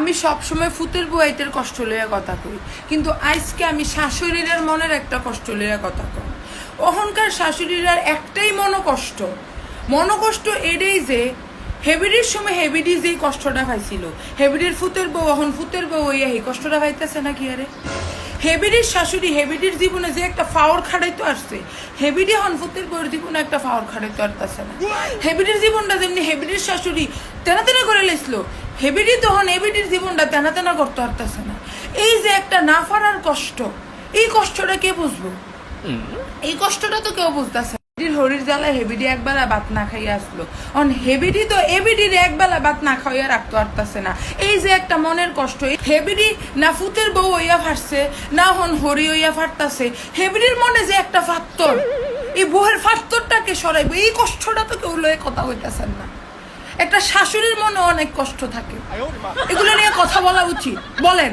আমি সবসময় ফুতের বুয়াইতের কষ্ট লইয়া কথা কই, কিন্তু আজকে আমি শাশুড়ির মনের একটা কষ্ট লইয়া কথা কই। ওখানকার শাশুড়ির একটাই মনকষ্ট এটাই যে হেবিডির সময় হেবিডি যেই কষ্টটা পাইছিল, হেবিডির ফুতের বউ এখন ফুতের বউ হইয়া এই কষ্টটা পাইতেছে না কি আরে? হেবিডির শাশুড়ি হেবিডির জীবনে যে একটা ফাওয়ার খাটাইতে আসছে, হেবিডি এখন ফুতের বউর জীবনে একটা ফাওয়ার খাটাইতে আসতেছে না। হেবিডির জীবনটা যেমনি হেবিডির শাশুড়ি তেনা তেনা করে লেছিল, হেবিডি তখন হেবিডির জীবনটা তেনা তেনা করতে পারতেছে না। এই যে একটা না পারার কষ্ট, এই কষ্টটা কে বুঝবো? এই কষ্টটা তো কেউ বুঝতেছে। হরির জ্বালায় হেবিডি একবেলা ভাত না খাইয়া আসলো, অন হেবিডি তো এবিডির একবেলা ভাত না খাইয়া রাখতে পারতেছে না। এই যে একটা মনের কষ্ট, হেবিডি না ফুতের বউ হইয়া ফাটছে, না হন হরি হইয়া ফাটতাছে, হেবিডির মনে যে একটা ফাত্তর, এই বউয়ের ফাত্তরটাকে সরাইবো, এই কষ্টটা তো কেউ লয়ে কথা হইতেছেন না। একটা শাশুড়ির মনে অনেক কষ্ট থাকে, এগুলো নিয়ে কথা বলা উচিত, বলেন।